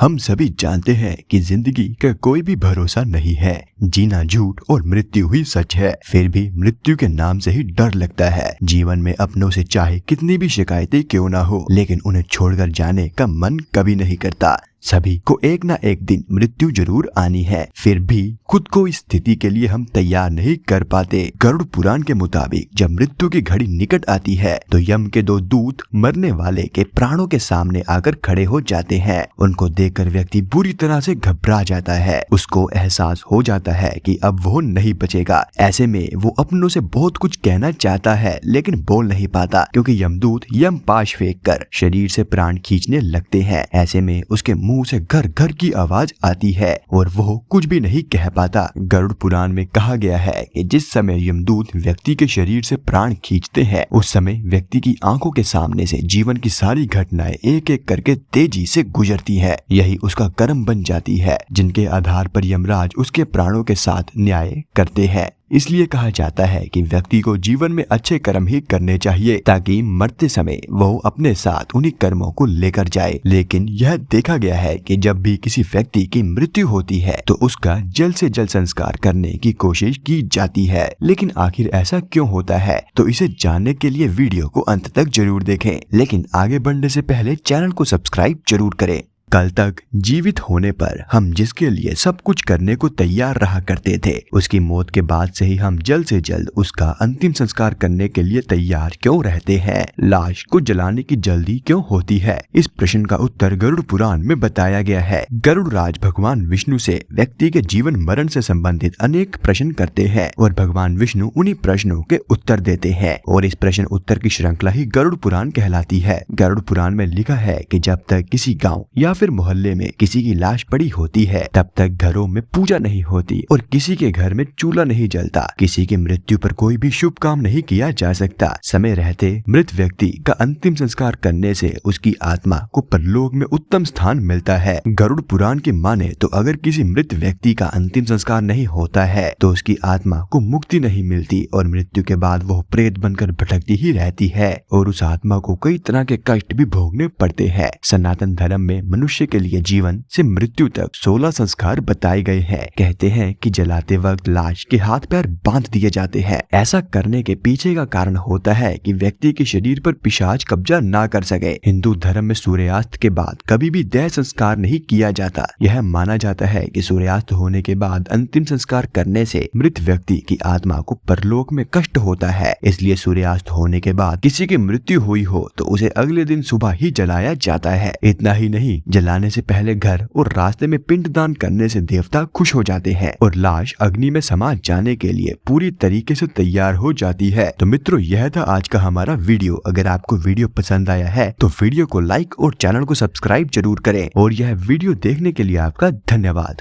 हम सभी जानते हैं कि जिंदगी का कोई भी भरोसा नहीं है। जीना झूठ और मृत्यु ही सच है। फिर भी मृत्यु के नाम से ही डर लगता है। जीवन में अपनों से चाहे कितनी भी शिकायतें क्यों ना हो, लेकिन उन्हें छोड़कर जाने का मन कभी नहीं करता। सभी को एक ना एक दिन मृत्यु जरूर आनी है, फिर भी खुद को इस स्थिति के लिए हम तैयार नहीं कर पाते। गरुड़ पुराण के मुताबिक जब मृत्यु की घड़ी निकट आती है तो यम के दो दूत मरने वाले के प्राणों के सामने आकर खड़े हो जाते हैं। उनको देखकर व्यक्ति बुरी तरह से घबरा जाता है। उसको एहसास हो जाता है कि अब वो नहीं बचेगा। ऐसे में वो अपनों से बहुत कुछ कहना चाहता है, लेकिन बोल नहीं पाता, क्योंकि यमदूत यम पाश फेंक कर शरीर से प्राण खींचने लगते हैं। ऐसे में उसके मुंह से घर घर की आवाज आती है और वो कुछ भी नहीं कह पाता। गरुड़ पुराण में कहा गया है कि जिस समय यमदूत व्यक्ति के शरीर से प्राण खींचते हैं, उस समय व्यक्ति की आंखों के सामने से जीवन की सारी घटनाएं एक एक करके तेजी से गुजरती है। यही उसका कर्म बन जाती है, जिनके आधार पर यमराज उसके प्राणों के साथ न्याय करते हैं। इसलिए कहा जाता है कि व्यक्ति को जीवन में अच्छे कर्म ही करने चाहिए, ताकि मरते समय वो अपने साथ उन्हीं कर्मों को लेकर जाए। लेकिन यह देखा गया है कि जब भी किसी व्यक्ति की मृत्यु होती है तो उसका जल्द से जल्द संस्कार करने की कोशिश की जाती है। लेकिन आखिर ऐसा क्यों होता है, तो इसे जानने के लिए वीडियो को अंत तक जरूर देखें। लेकिन आगे बढ़ने से पहले चैनल को सब्सक्राइब जरूर करें। कल तक जीवित होने पर हम जिसके लिए सब कुछ करने को तैयार रहा करते थे, उसकी मौत के बाद से ही हम जल्द से जल्द उसका अंतिम संस्कार करने के लिए तैयार क्यों रहते हैं? लाश को जलाने की जल्दी क्यों होती है? इस प्रश्न का उत्तर गरुड़ पुराण में बताया गया है। गरुड़ राज भगवान विष्णु से व्यक्ति के जीवन मरण से संबंधित अनेक प्रश्न करते हैं और भगवान विष्णु उन्हीं प्रश्नों के उत्तर देते हैं, और इस प्रश्न उत्तर की श्रृंखला ही गरुड़ पुराण कहलाती है। गरुड़ पुराण में लिखा है कि जब तक किसी गाँव या फिर मोहल्ले में किसी की लाश पड़ी होती है, तब तक घरों में पूजा नहीं होती और किसी के घर में चूल्हा नहीं जलता। किसी की मृत्यु पर कोई भी शुभ काम नहीं किया जा सकता। समय रहते मृत व्यक्ति का अंतिम संस्कार करने से उसकी आत्मा को परलोक में उत्तम स्थान मिलता है। गरुड़ पुराण की माने तो अगर किसी मृत व्यक्ति का अंतिम संस्कार नहीं होता है तो उसकी आत्मा को मुक्ति नहीं मिलती और मृत्यु के बाद वह प्रेत बनकर भटकती ही रहती है और उस आत्मा को कई तरह के कष्ट भी भोगने पड़ते हैं। सनातन धर्म में मनुष्य के लिए जीवन से मृत्यु तक 16 संस्कार बताए गए हैं। कहते हैं कि जलाते वक्त लाश के हाथ पैर बांध दिए जाते हैं। ऐसा करने के पीछे का कारण होता है कि व्यक्ति के शरीर पर पिशाच कब्जा ना कर सके। हिंदू धर्म में सूर्यास्त के बाद कभी भी देह संस्कार नहीं किया जाता। यह माना जाता है कि सूर्यास्त होने के बाद अंतिम संस्कार करने से मृत व्यक्ति की आत्मा को परलोक में कष्ट होता है। इसलिए सूर्यास्त होने के बाद किसी की मृत्यु हुई हो तो उसे अगले दिन सुबह ही जलाया जाता है। इतना ही नहीं, जलाने से पहले घर और रास्ते में पिंडदान करने से देवता खुश हो जाते हैं और लाश अग्नि में समा जाने के लिए पूरी तरीके से तैयार हो जाती है। तो मित्रों, यह था आज का हमारा वीडियो। अगर आपको वीडियो पसंद आया है तो वीडियो को लाइक और चैनल को सब्सक्राइब जरूर करें, और यह वीडियो देखने के लिए आपका धन्यवाद।